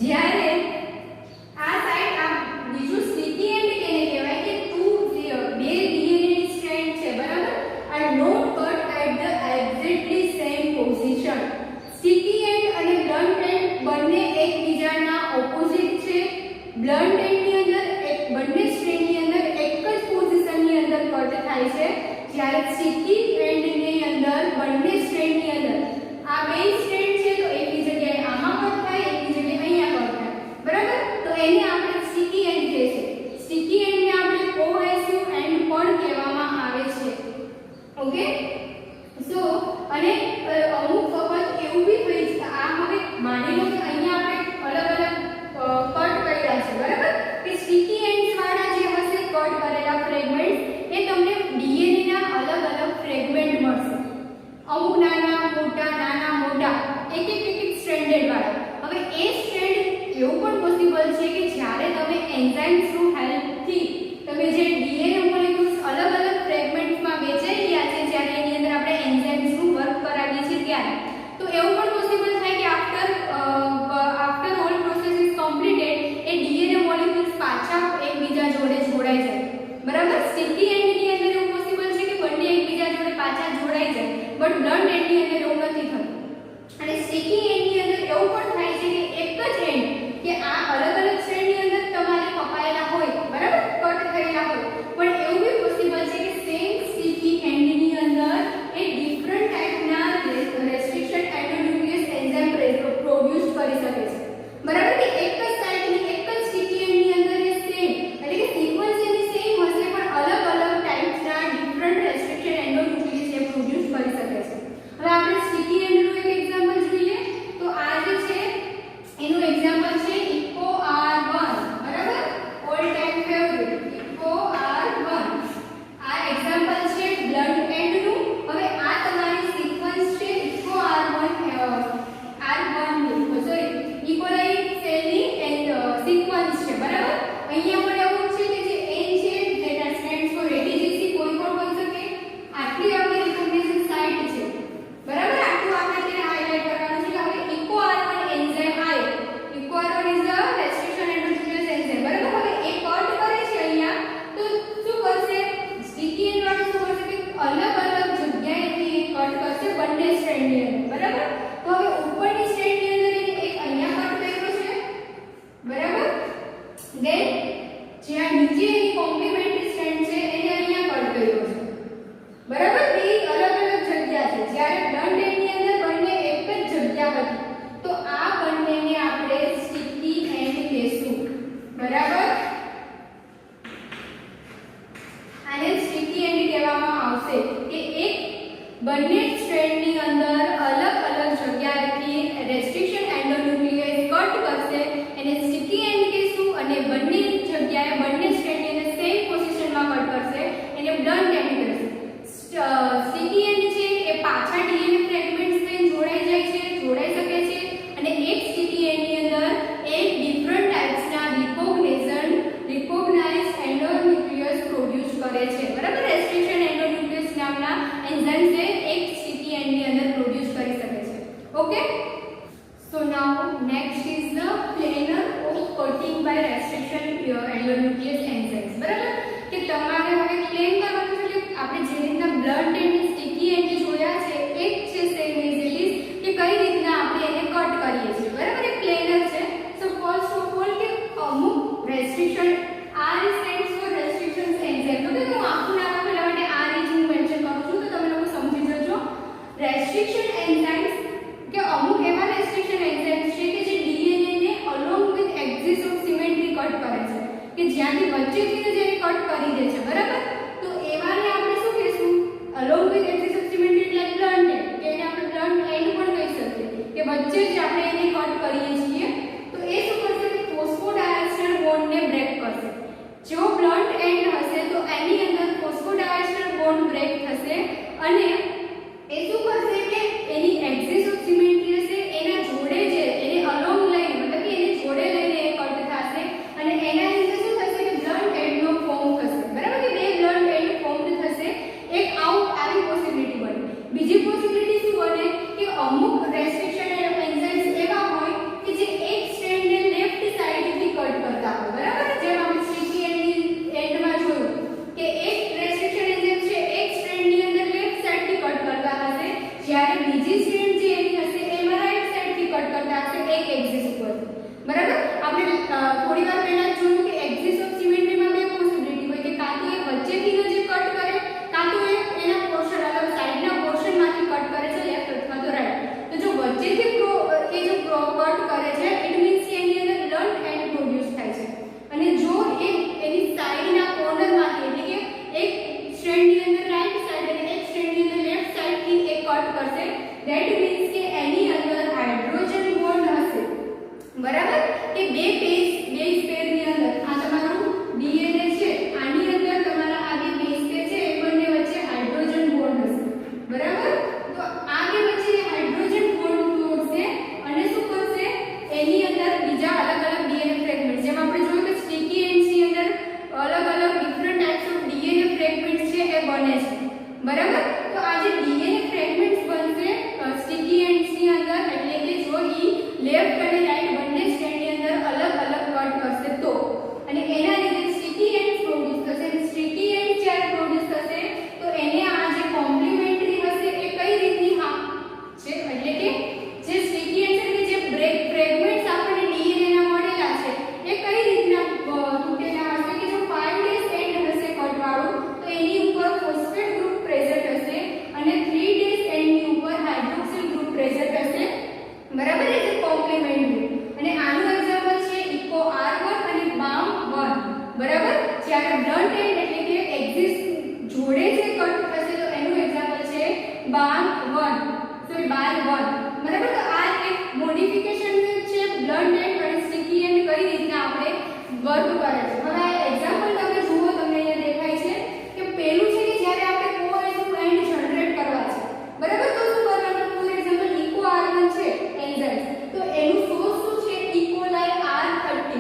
જ્યારે આ સાઈડ આ બીજું સ્ટીકી એન્ડ કેને કહેવાય કે બે DNA સ્ટ્રેન્ડ છે બરાબર are not cut at the exactly same position. Sticky end અને બ્લન્ટ એન્ડ બંને એકબીજાના ઓપોઝિટ છે. બ્લન્ટ એન્ડની અંદર બંને સ્ટ્રેન્ડની અંદર એક જ પોઝિશનની અંદર કટ થાય છે, જ્યારે સ્ટીકી એન્ડની અંદર બંને સ્ટ્રેન્ડની અંદર આ બે સ્ટ્રેન્ડ છે તો એકની જગ્યાએ આમાં કટ થાય, એકની જગ્યાએ અહીંયા કટ થાય બરાબર. તો એને આપણે સ્ટીકી એન્ડ કહે છે. સ્ટીકી એન્ડને આપણે કોહેસિવ એન્ડ પણ કહેવામાં આવે છે. ઓકે. સો અને અમુક વખત એવું બી થઈ છે આ હવે માની લો કે અહીંયા આપણે અલગ અલગ કટ કર્યા છે બરાબર કે સ્ટીકી એન્ડ્સ વાળા જે હશે કટ કરેલા ફ્રેગમેન્ટ્સ એ તમને ડીએનએ ના અલગ અલગ ફ્રેગમેન્ટ મળશે. અમુક નાના મોટા એક સ્ટ્રેન્ડેડ વાળા. હવે એ સ્ટ્રેન્ડ એવું પણ પોસિબલ છે કે જ્યારે તમે એન્ઝાઇમ્સ નું હેલ્પથી તમે જે ડીએનએ મોલેક્યુલ્સ અલગ અલગ ફ્રેગમેન્ટ્સમાં વહેંચાઈ ગયા છે જ્યારે એની અંદર આપણે એન્ઝાઇમ્સ નું વર્ક કરાવીએ છીએ ત્યારે તો એવું પણ પોસિબલ થાય કે after all process is completed A DNA molecules પાછા એકબીજા જોડે જોડાઈ જાય બરાબર. સ્ટીકી એન્ડની અંદર એવું પોસિબલ છે કે બંને એકબીજા જોડે પાછા જોડાઈ જાય, બટ બ્લન્ટ એન્ડની અંદર એવું નથી થતું. અને સ્ટીકી એન્ડની અંદર એવું પણ થાય છે કે એક જ એન્ડ કે આ અલગ અલગ સ્ટ્રેન્ડની અંદર તમારે કપાયેલા હોય બરાબર કટ થયેલા હોય, પણ એવું બી પોસિબલ છે કે સેમ સ્ટીકી એન્ડની અંદર એ ડિફરન્ટ ટાઈપના રેસ્ટ્રિક્શન એન્ડોન્યુક્લિયસ એન્ઝાઇમ પ્રોડ્યુસ કરી શકે છે બરાબર. કે એક જ સાઇટની એક જ સ્ટીકી એન્ડની અંદર એ સેમ એટલે કે સિક્વન્સ એની સેમ હશે પણ અલગ અલગ ટાઈપ્સના ડિફરન્ટ રેસ્ટ્રિક્શન એન્ડોન્યુક્લિયસ એ પ્રોડ્યુસ કરી શકે છે. હવે આપણે સ્ટીકી એન્ડનું એક એક્ઝામ્પલ જોઈએ તો આ જે છે એનું એક્ઝામ્પલ છે ઇકો R1 બરાબર all time favourite eco R1. આ એક્ઝામ્પલ છે બ્લન્ટ એન્ડનું. હવે આ તમારી સિક્વન્સ છે ઇકો R1 ની સોરી ઇકોલાઈ સેલની સિક્વન્સ છે બરાબર. અહીંયા પણ એવું છે કે જે N છે જેના સ્ટેન્ડ્સ ફોર એટીજીસી કોઈ પણ હોઈ શકે. આટલી આપણી રિકોગ્નિશન સાઇટ છે બરાબર. આટલું આપણે તેને હાઇલાઇટ કરવાનું છે કે હવે ઇકો R1 એન્ઝાઇમ આવે. Eco R1 is a restriction endonuclease enzyme બરાબર. હવે એ કટ કરે છે અહીંયા તો શું કરશે સ્ટીકી એન્ડ વાળું શું કરશે કે અલગ અલગ જગ્યાએથી કટ કરશે બંને સ્ટ્રેન્ડની અંદર બરાબર. તો હવે ઉપરની સ્ટ્રેન્ડની અંદર એને એક અહીંયા કટ કર્યો છે બરાબર. દેન જ્યાં નીચે એની કોમ્પ્લિમેન્ટરી સ્ટ્રેન્ડ છે એને અહીંયા કટ કર્યો છે બરાબર. બે અલગ અલગ જગ્યા છે. જ્યારે બ્લન્ટ એન્ડની અંદર બંને એક જ જગ્યા હતી તો આ બંનેને આપણે સ્ટીકી એન્ડ કહેશું બરાબર. આને સ્ટીકી એન્ડ કહેવામાં આવશે કે એક બંને સ્ટ્રેન્ડની અંદર અલગ અલગ જગ્યાએથી રેસ્ટ્રિક્શન એન્ડોન્યુક્લિયસ કટ કરશે એને સ્ટીકી એન્ડ કહેશું. અને બંને જગ્યાએ બંને સ્ટ્રેન્ડની અંદર સેમ પોઝિશનમાં કટ કરશે એને બ્લન્ટ એન્ડ કહેશું. સ્ટીકી એન્ડ છે એ પાછા ડીએનએ ફ્રેગમેન્ટ્સ થઈને જોડાઈ શકે છે અને એક સ્ટીકી એન્ડની અંદર એક ડિફરન્ટ ટાઈપ્સના રિકોગ્નાઇઝ એન્ડોન્યુક્લિયસ પ્રોડ્યુસ કરે છે બરાબર. રેસ્ટ્રિક્શન એન્ડોન્યુક્લિયસ નામના એન્ઝાઇમ્સ એક સ્ટીકી એન્ડની અંદર પ્રોડ્યુસ કરી શકે છે. Okay. So now next is the planner of cutting by restriction endonuclease enzymes બરાબર. કે તમારે હવે પ્લેન કરવાનું છે એટલે આપણે જે રીતના બ્લન્ટ એન્ડ સ્ટીકી એન્ડ જોયા છે એક છે સેમ એઝ ઇટ ઇઝ કે કઈ રીતના આપણે એને કટ કરીએ છીએ બરાબર. એક પ્લેનર છે. સો ફર્સ્ટ ઓફ ઓલ કે અમુક restriction R stands for restriction enzyme. તો કે હું આખું નામ આપેલા માટે R જ હું મેન્શન કરું છું તો તમે લોકો સમજી જજો. રેસ્ટ્રિક્શન એન્ઝાઇમ્સ કે અમુક એવા રેસ્ટ્રિક્શન એન્ઝાઇમ્સ છે કે જે ડીએનએ ને along with axis of symmetry cut કરે છે કે જ્યાંથી વચ્ચેથી જે કટ કરી દે છે બરાબર. તો એવાને આપણે શું કહેશું along with axis of symmetry એટલે બ્લન્ટ એન્ડ કે એને આપણે બ્લન્ટ એન્ડ પણ કહી શકીએ કે વચ્ચે જ આપણે એને કટ કરીએ છીએ. તો એ શું કરશે કે ફોસ્ફોડાયસ્ટર બોન્ડને બ્રેક કરશે. જો બ્લન્ટ એન્ડ હશે તો એની અંદર ફોસ્ફોડાયસ્ટર બોન્ડ બ્રેક થશે અને એ શું કરશે કે એની એક્સિસ ઓફ સિમેટ્રી હશે એના જોડે જે એને અલોંગ લાઈન મતલબ કે એને જોડે લઈને કટ થશે અને એના લીધે શું થશે કે બ્લન્ટ એન્ડનો ફોર્મ થશે બરાબર. કે બે બ્લન્ટ એન્ડ ફોર્મ થશે. એક આવી પોસિબિલિટી બને. બીજી પોસિબિલિટી શું બને કે અમુક રેસ્ટ્રિક્શન એન્ઝાઇમ્સ બીજા અલગ અલગ ડીએનએ ફ્રેગમેન્ટ, જેમ આપણે જોયું કે સ્ટીકી એન્ડ્સની અંદર અલગ અલગ ડિફરન્ટ ટાઈપ્સ ઓફ ડીએનએ ફ્રેગમેન્ટ્સ છે એ બને છે, બરાબર. તો આ જે ડીએનએ ફ્રેગમેન્ટ્સ બનશે સ્ટીકી એન્ડ્સની અંદર, એટલે કે જો ઈ લેફ્ટ અને રાઈટ બંને સ્ટ્રેન્ડની અંદર અલગ અલગ કટ કરશે તો, અને એના લીધે સ્ટીકી એન્ડ્સ પ્રોડ્યુસ થશે. સ્ટીકી એન્ડ જ્યારે પ્રોડ્યુસ થશે તો એને આ જે કોમ્પ્લિમેન્ટરી હશે એ કઈ રીતની હા છે, એટલે કે જે સ્ટીકી એન્ડ્સ એટલે જે ફ્રેગમેન્ટ્સ આપણને ડીએનએ ના મળેલા છે એ કઈ રીતના તૂટેલા હશે કે જો 5' એન્ડ હશે કટવાળું તો એની ઉપર ફોસ્ફેટ ગ્રુપ પ્રેઝન્ટ હશે અને 3' એન્ડની ઉપર હાઇડ્રોક્સિલ ગ્રુપ પ્રેઝન્ટ હશે, બરાબર. એ જે કોમ્પ્લિમેન્ટરી, અને આનું એક્ઝામ્પલ છે ઇકો R1 અને BAM1, બરાબર. જ્યારે બ્લન્ટ એન્ડ એટલે કે એક્સિસ જોડે જે કટ થશે તો એનું એક્ઝામ્પલ છે BAR1, બરાબર. તો આ એક મોડિફિકેશન છે બ્લન્ટ એન્ડ અને સ્ટીકી એન્ડ કઈ રીતના આપણે વર્ક કરે છે. હવે આ એક્ઝામ્પલ તમે જુઓ, તમને અહીંયા દેખાય છે કે પહેલું છે કે જ્યારે આપણે કોએઝિવ એન્ડ જનરેટ કરવા છે, બરાબર. તો શું કરવાનું, ફોર એક્ઝામ્પલ ઇકો R1 છે એન્ઝાઇમ, તો એનું સોર્સ શું છે ઇકોલાઈ R30,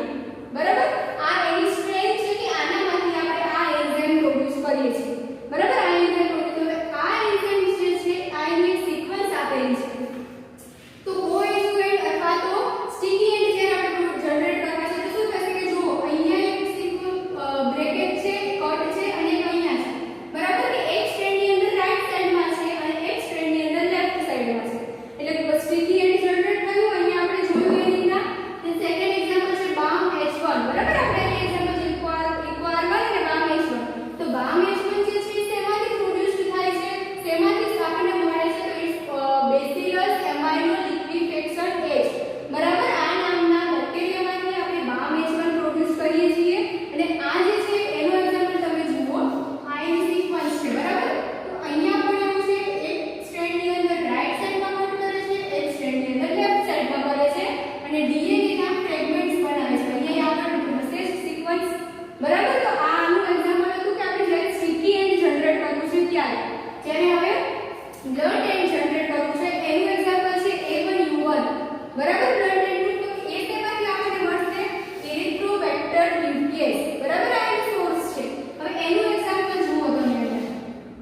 બરાબર. આ એની સ્ટ્રેન્થ છે કે આનામાંથી આપણે આ એન્ઝાઇમ પ્રોડ્યુસ કરીએ છીએ, બરાબર. આ એન્ઝાઇમ પ્રોડ્યુસ, હવે આ એન્ઝાઇમ જે છે આ એની એક સિક્વન્સ આપેલી છે. તો કોએઝિવ એન્ડ અથવા તો સ્ટીકી એન્ડ જ્યારે આપણે જનરેટ કરવા છે તો શું થશે કે જો અહીંયા એક બ્રેકેટ છે, કટ છે અને એક અહીંયા છે, બરાબર. કે એક સ્ટ્રેન્ડની અંદર રાઈટ સાઈડમાં છે અને એક સ્ટ્રેન્ડની અંદર લેફ્ટ સાઈડમાં છે, એટલે સ્ટીકી એન્ડ જનરેટ થયું. અહીંયા આપણે જોયું એ રીતના. સેકન્ડ એક્ઝામ્પલ છે BAM-H1, બરાબર. આપણે એક્ઝામ્પલ છે ઇકો R1 અને BAM-H1. તો BAM-H1 જે છે શેમાંથી પ્રોડ્યુસ થાય છે, શેમાંથી આપણને મળે છે, તો ઇટ્સ બેસિલસ એમાઇનો લિક્વિફેક્શન H, બરાબર. આ નામના બેક્ટેરિયામાંથી આપણે BAM-H1 પ્રોડ્યુસ કરીએ છીએ. અને આ જે છે એનો એક્ઝામ્પલ તમે જુઓ, આ એની સિક્વન્સ છે, બરાબર. તો અહીંયા પણ એવું છે એક સ્ટ્રેન્ડની અંદર રાઈટ સાઈડમાં કટ કરે છે, એક સ્ટ્રેન્ડની અંદર લેફ્ટ સાઈડમાં કરે છે અને ડીએનએ ના ફ્રેગમેન્ટ્સ બનાવે છે. અહીંયા આગળ હશે સિક્વન્સ, બરાબર. તો આ આનું એક્ઝામ્પલ હતું કે આપણે જ્યારે સ્ટીકી એન્ડ જનરેટ કરવું છે ત્યારે, જ્યારે હવે બ્લન્ટ એન્ડ જનરેટ કરવું છે એનું એક્ઝામ્પલ છે A1U1, બરાબર. બ્લન્ટ એન્ડ તો એ તેમાંથી આપણને મળશે એરિથ્રોવેક્ટર ન્યુક્લિયસ, બરાબર. આ એનો સોર્સ છે. હવે એનું એક્ઝામ્પલ જુઓ તમે અહીંયા,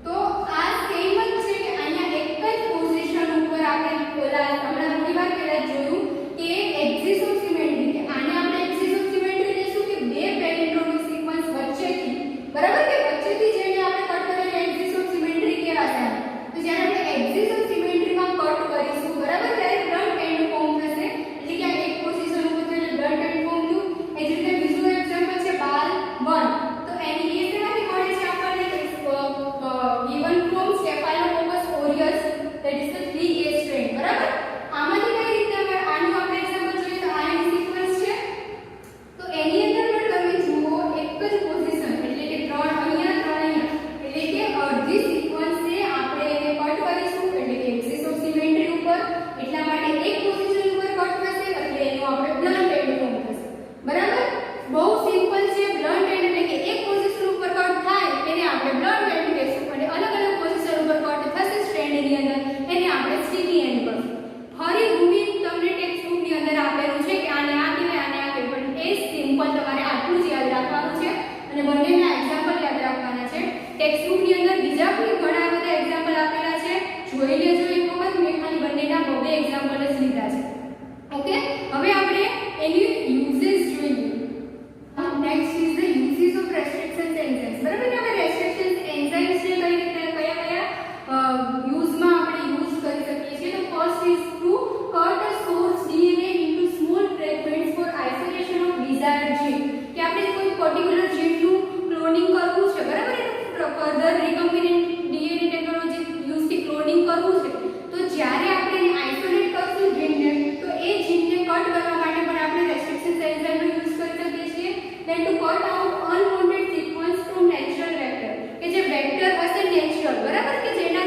તો આ સેમ જ છે કે અહીંયા એક જ પોઝિશન ઉપર આપણે હમણાં થોડી વાર પહેલા જોયું કે એક્સિસ ઓફ સિમેટ્રી, કે આને આપણે એક્સિસ ઓફ સિમેટ્રી લેશું કે બે પેલિન્ડ્રોમિક સિક્વન્સ વચ્ચેથી, બરાબર. કે વચ્ચેથી જેને આપણે કટ કરેલી એક્સિસ ઓફ સિમેટ્રી કહેવાશે. તો જ્યારે આપણે એક્સિસ ઓફ સિમેટ્રીમાં કટ કરીશું, બરાબર, ત્યારે બ્લન્ટ એન્ડ ફોર્મ થશે, એટલે કે આ એક પોઝિશન ઉપર થઈને બ્લન્ટ એન્ડ ફોર્મ થયું. એ જ રીતે બીજું એક્ઝામ્પલ છે BAL1, તો એની એ શેમાંથી મળે છે આપણને, given from Staphylococcus aureus, that is the 3A strain, બરાબર. આમાંથી કઈ રીતે હવે આનું આપણે એક્ઝામ્પલ જોઈએ તો આ એની સિક્વન્સ છે. તો એની અંદર પણ તમે જુઓ એક જ પોઝિશન, એટલે કે 3 અહીંયા 3 અહીંયા, એટલે કે અડધી સિક્વન્સ છે આપણે એને કટ કરીશું, એટલે કે એક્સિસ ઓફ સિમેટ્રી ઉપર, એટલા માટે એક પોઝિશન ઉપર કટ થશે એટલે એનું આપણે બ્લન્ટ એન્ડ ફોર્મ થશે, બરાબર. બહુ સિમ્પલ છે. બ્લન્ટ એન્ડ એટલે કે એક પોઝિશન ઉપર કટ થાય એને આપણે બ્લન્ટ એન્ડ કહીશું, અને અલગ અલગ પોઝિશન ઉપર કટ થશે સ્ટ્રેન્ડની અંદર એને આપણે સ્ટીકી એન્ડ કહીશું. ફરી ઘૂમી તમને ટેક્સ્ટ બુકની અંદર આપેલું છે કે આને આ કહેવાય, આને આ કહેવાય, પણ એ સિમ્પલ તમારે આટલું જ યાદ રાખવાનું છે અને બંનેના એક્ઝામ્પલ યાદ રાખવાના છે. ટેક્સ્ટ બુકની અંદર બીજા પણ ઘણા બધા એક્ઝામ્પલ આપેલા છે, જોઈ લેજો એક વખત. મેં ખાલી બંનેના બે એક્ઝામ્પલ જ લીધા છે, ઓકે. હવે આપણે એની યુઝેસ જોઈએ. Next is the uses of restrictions enzymes, બરાબર. કે હવે રેસ્ટ્રિક્શન્સ એન્ઝાઇમ્સ છે કઈ રીતે કયા યુઝમાં આપણે યુઝ કરી શકીએ છીએ. તો first is to cut a source DNA into small fragments for isolation of desired gene, કે આપણે કોઈ પર્ટિક્યુલર જીનનું ક્લોનિંગ કરવું છે, બરાબર. ફર્ધર રિકમ્બિનેન્ટ ડીએનએ ટેકનોલોજી યુઝથી ક્લોનિંગ કરવું છે, તો જ્યારે આપણે એને આઇસોલેટ કરશું જીનને, તો એ જીનને કટ કરવા માટે પણ આપણે રેસ્ટ્રિક્શન્સ એન્ઝાઇમનો યુઝ કરી શકીએ છીએ. then to cut out unwanted sequence from natural vector, કે જે વેક્ટર હશે નેચરલ, બરાબર, કે જેના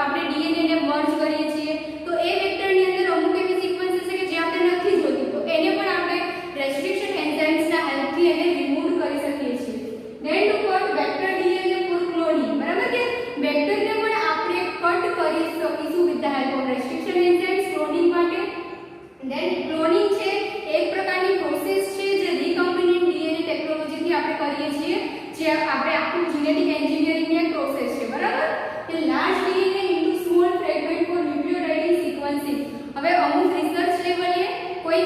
આપણે ડીએનએ ને મર્જ કરીએ છીએ, તો એ વેક્ટરની અંદર અમુક એવી સિક્વન્સ હશે કે જે આપણે નથી જોતી, તો એને પણ આપણે રેસ્ટ્રિક્શન એન્ઝાઇમ્સના હેલ્પથી એને રિમૂવ કરી શકીએ છીએ. then to cut vector DNA for cloning, બરાબર, કે વેક્ટરને પણ આપણે કટ કરી શકીશું with the help of restriction enzymes cloning માટે. then ક્લોનિંગ છે એક પ્રકારની જે આપણે આખું જેનેટિક એન્જિનિયરિંગની એક પ્રોસેસ છે, બરાબર? કે large DNA into small fragment for nucleotide sequencing. હવે અમુક રિસર્ચ લેવલે કોઈ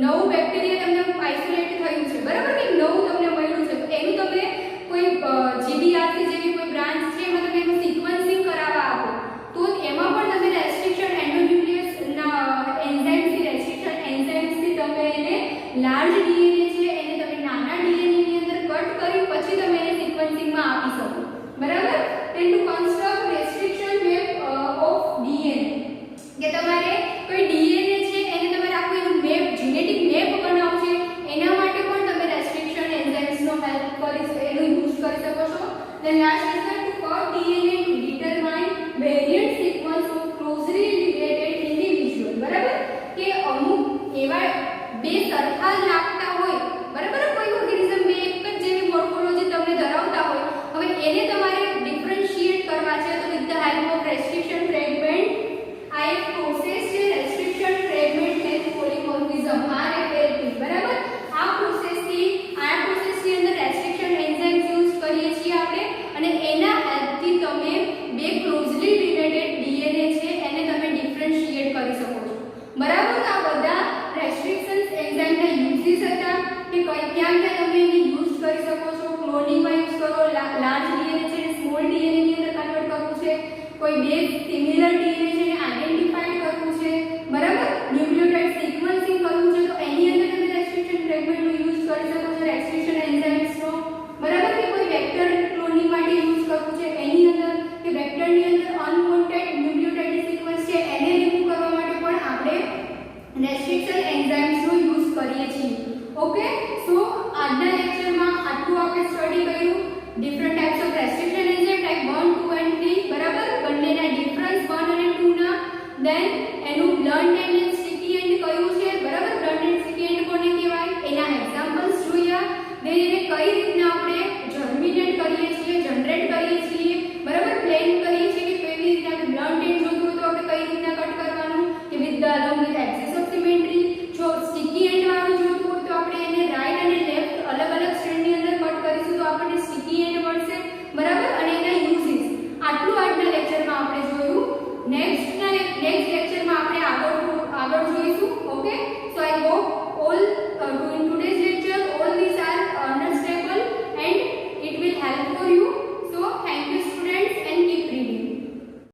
નવું બેક્ટેરિયા તમને આઇસોલેટ થયું છે, બરાબર? કે નવું તમને મળ્યું છે, તો એનું તમે કોઈ જીડીઆરસી જેવી કોઈ બ્રાન્ચ છે એમાં તમે એનું સિક્વન્સિંગ કરાવવા આપો, તો એમાં પણ તમે રેસ્ટ્રિક્શન એન્ડોન્યુક્લિયસ એન્ઝાઇમ્સથી રેસ્ટ્રિક્શન એન્ઝાઇમ્સથી તમે એને લાર્જ ડીએનએ છે એને તમે નાના ડીએનએ ની અંદર કટ કરી પછી તમે એને સિક્વન્સિંગમાં આપી શકો, બરાબર? then to construct restriction map of DNA, કે તમારે કોઈ ડીએનએ છે એને તમારે આખું એનું મેપ જેનેટિક મેપ બનાવવું છે, એના માટે પણ તમે રેસ્ટ્રિક્શન એન્ઝાઇમ્સનો હેલ્પ કરી એનો યુઝ કરી શકો છો. then last is that to cut DNA to determine variant sequence of closely related individual, બરાબર? કે અમુક એવા બે સરખા લાગતા હોય, બરાબર? કોઈ ઓર્ગેનિઝમ બે એક જ જેવી મોર્ફોલોજી તમને ધરાવતા હોય, હવે એને તમારે ડિફરન્શિએટ કરવા છે, તો with the help of restriction fragment આ એક પ્રોસેસ છે, restriction fragment length polymorphism RFLP, બરાબર? આ પ્રોસેસની અંદર રેસ્ટ્રિક્શન એન્ઝાઇમ્સ યુઝ કરીએ છીએ આપણે, અને એના હેલ્પથી તમે બે ક્લોઝલી રિલેટેડ ડીએનએ છે એને તમે ડિફરન્શિએટ કરી શકો છો, બરાબર? આ બધા રેસ્ટ્રિક્શન એન્ઝાઇમના યુઝિસ હતા કે ક્યાં તમે એને યુઝ કરી શકો છો. ક્લોનિંગમાં યુઝ કરો, લાર્જ ડીએનએ છે સ્મોલ ડીએનએ ની અંદર કન્વર્ટ કરવું છે, કોઈ બે સિમિલર ડીએનએ છે એને આઇડેન્ટિફાઈ કરવું છે, બરાબર? ન્યુક્લિયોટાઇડ સિક્વન્સિંગ કરવું છે, તો એની અંદર તમે રેસ્ટ્રિક્શન ફ્રેગમેન્ટનો યુઝ કરી શકો છો, રેસ્ટ્રિક્શન એન્ઝાઇમ્સનો, બરાબર? કે કોઈ વેક્ટર ક્લોનિંગ માટે યુઝ કરવું છે એની અંદર, કે વેક્ટરની અંદર અનવોન્ટેડ ન્યુક્લિયોટાઇડ સિક્વન્સ છે એને રિમૂવ કરવા માટે પણ આપણે રેસ્ટ્રિક્શન એન્ઝાઇમ્સનો યુઝ કરીએ છીએ. ઓકે, સો આજના લેક્ચરમાં